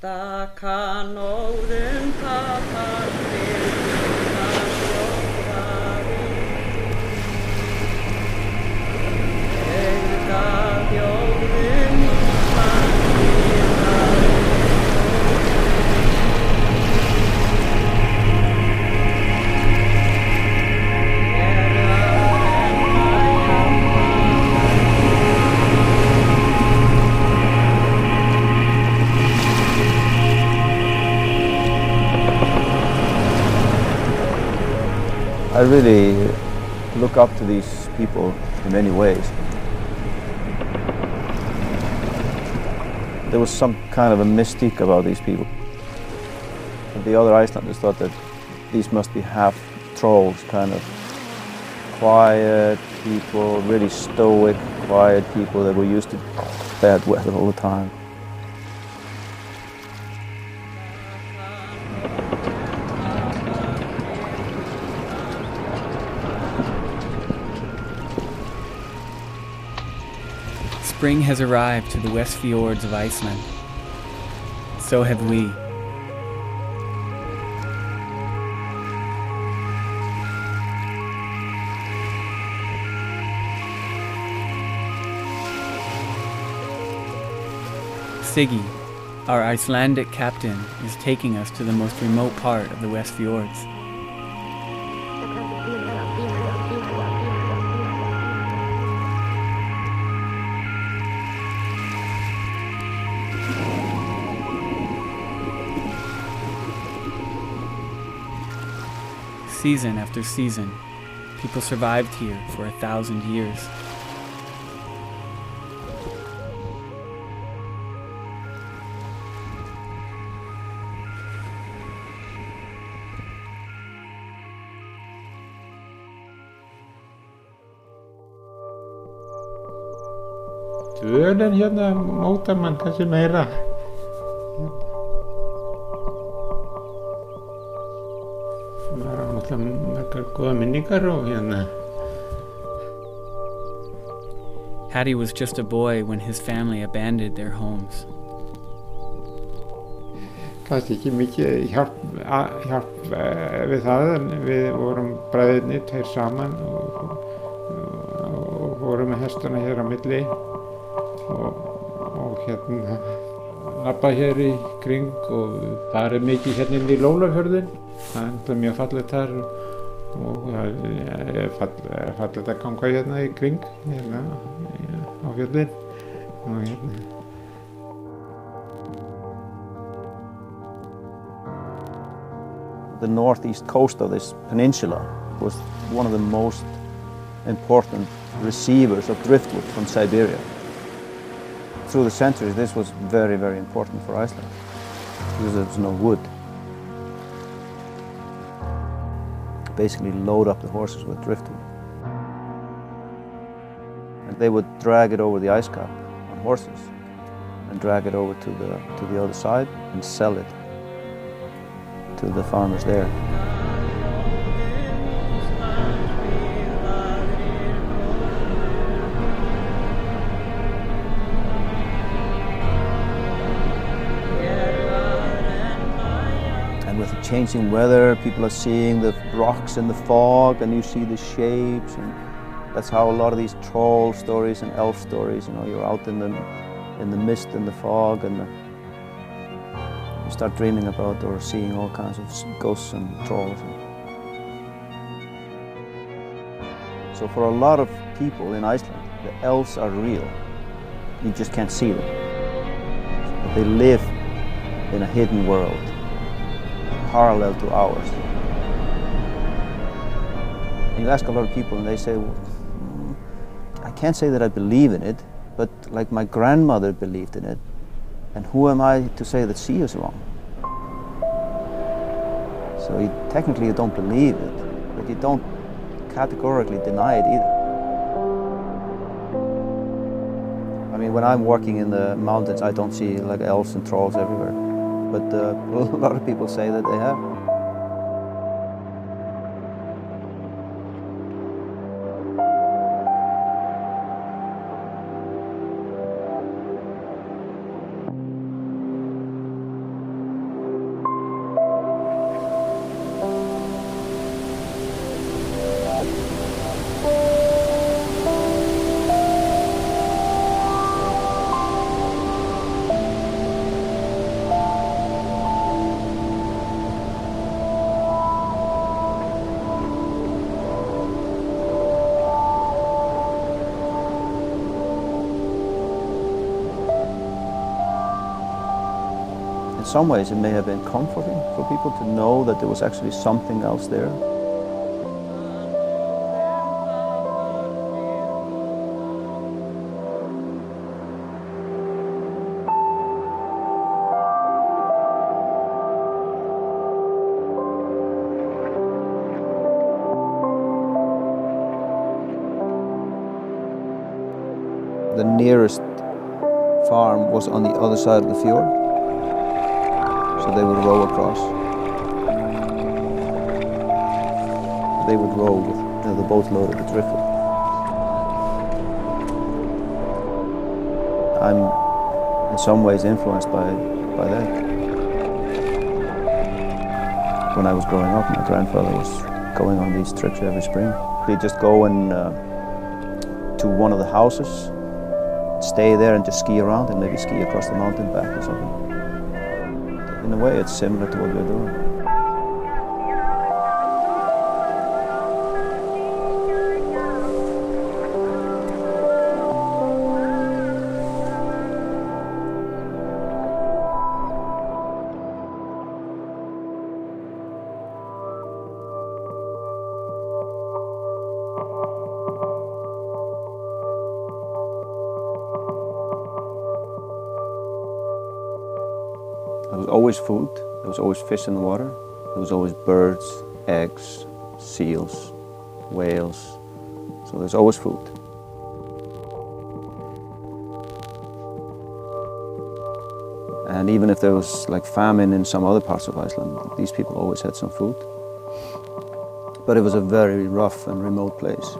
Stakanóðum tapar byrjuna sjóðaði, Þjóðum I really look up to these people in many ways. There was some kind of a mystique about these people. The other Icelanders thought that these must be half trolls, kind of quiet people, really stoic, quiet people that were used to bad weather all the time. Spring has arrived to the west fjords of Iceland. So have we. Siggy, our Icelandic captain, is taking us to the most remote part of the west fjords. Season after season, people survived here for 1,000 years. Dvölin hérna mótar mann kannski meira. Maður á náttúrulega margar góða minningar og hérna. Hattie was just a boy when his family abandoned their homes. Kannski ekki mikið hjálp við það, en við vorum bræðurnir tveir saman og vorum með hestana hér á milli og hérna labba hér í kring og það mikið hérna inn í Lólafjörðinn. Það mjög fallegt þar og það fallegt að ganga hérna í kring hérna á fjörðinn og hérna. The northeast coast of this peninsula was one of the most important receivers of driftwood from Siberia. Through the centuries, this was very, very important for Iceland because there was no wood. Basically load up the horses with driftwood. And they would drag it over the ice cap on horses and drag it over to the other side and sell it to the farmers there. And with the changing weather, people are seeing the rocks in the fog, and you see the shapes, and that's how a lot of these troll stories and elf stories, you know, you're out in the mist and the fog, and you start dreaming about or seeing all kinds of ghosts and trolls. So for a lot of people in Iceland, the elves are real. You just can't see them. They live in a hidden world, parallel to ours. And you ask a lot of people and they say, well, I can't say that I believe in it, but like my grandmother believed in it, and who am I to say that she is wrong? So technically you don't believe it, but you don't categorically deny it either. I mean, when I'm walking in the mountains, I don't see like elves and trolls everywhere, but a lot of people say that they have. In some ways it may have been comforting for people to know that there was actually something else there. The nearest farm was on the other side of the fjord, so they would row across. They would row with the boat loaded with driftwood. I'm in some ways influenced by that. When I was growing up, my grandfather was going on these trips every spring. He'd just go and to one of the houses, stay there and just ski around and maybe ski across the mountain back or something. In a way, it's similar to what we're doing. There was always food, there was always fish in the water, there was always birds, eggs, seals, whales, so there's always food. And even if there was like famine in some other parts of Iceland, these people always had some food. But it was a very rough and remote place.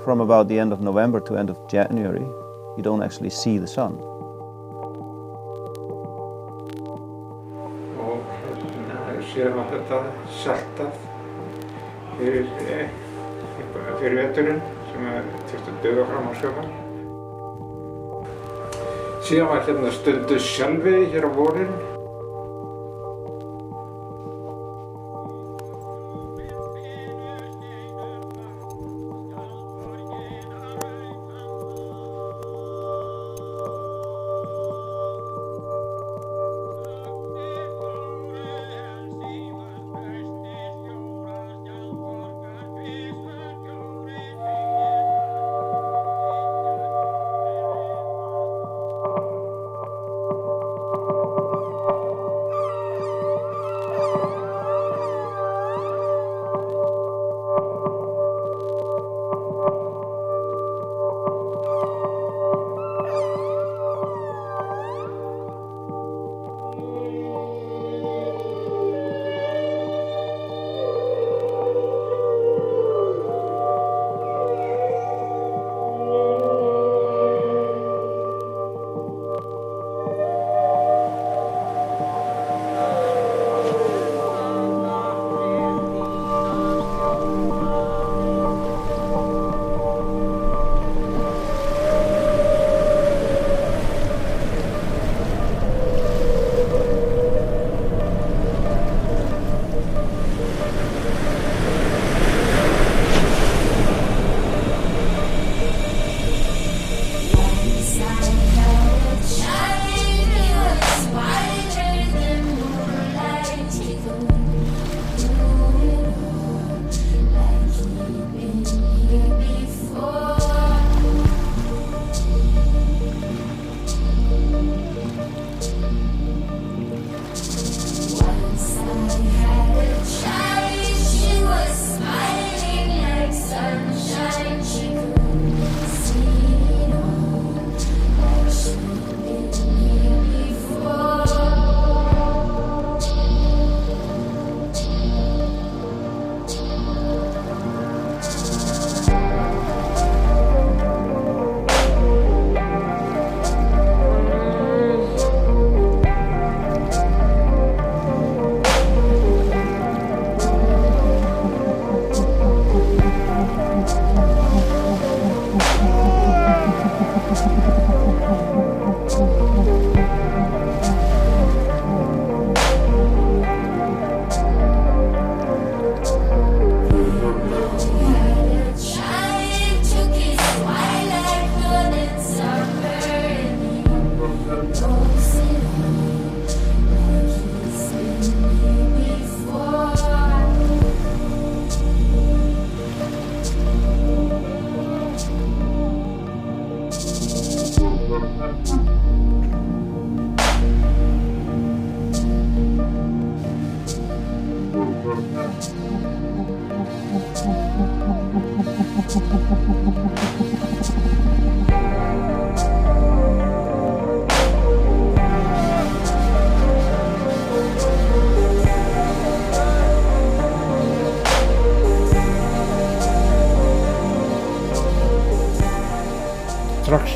From about the end of November to end of January, you don't actually see the sun. Og síðan var þetta saltað fyrir veturinn sem þurfti að dauða fram á sjómann. Síðan var hérna stundu sjálfveiði hér á vorin.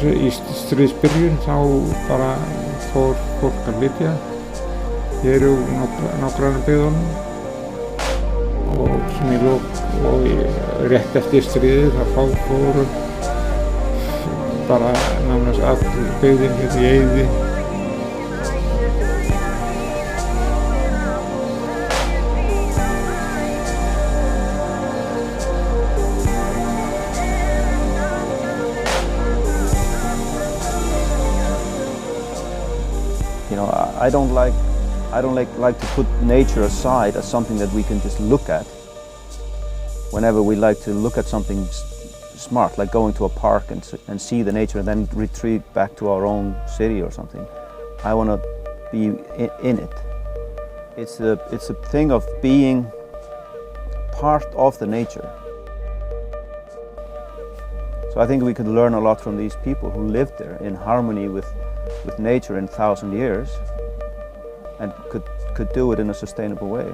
í stríðsbyrjun þá bara fór fólk að flytja hér úr nágranna byggðunum og svona í lok og rétt eftir stríðið þá fóru bara nánast all byggðin hérna í eyði. You know, I don't like to put nature aside as something that we can just look at. Whenever we like to look at something smart, like going to a park and see the nature and then retreat back to our own city or something, I want to be in it. It's a thing of being part of the nature. So I think we could learn a lot from these people who lived there in harmony with nature in 1,000 years and could do it in a sustainable way.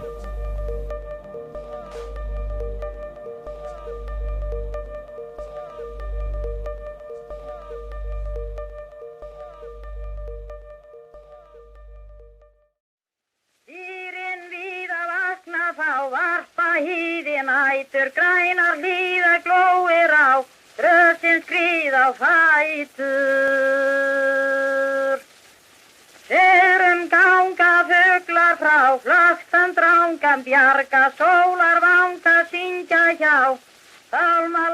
Dýrin víða vakna þá varpa hýði nætur, grænar hlíða glóir á, rössin skríð á fætur. Serum ganga fuglar frá, flöstan drangan bjarga, sólar vanga syngja hjá, sálmar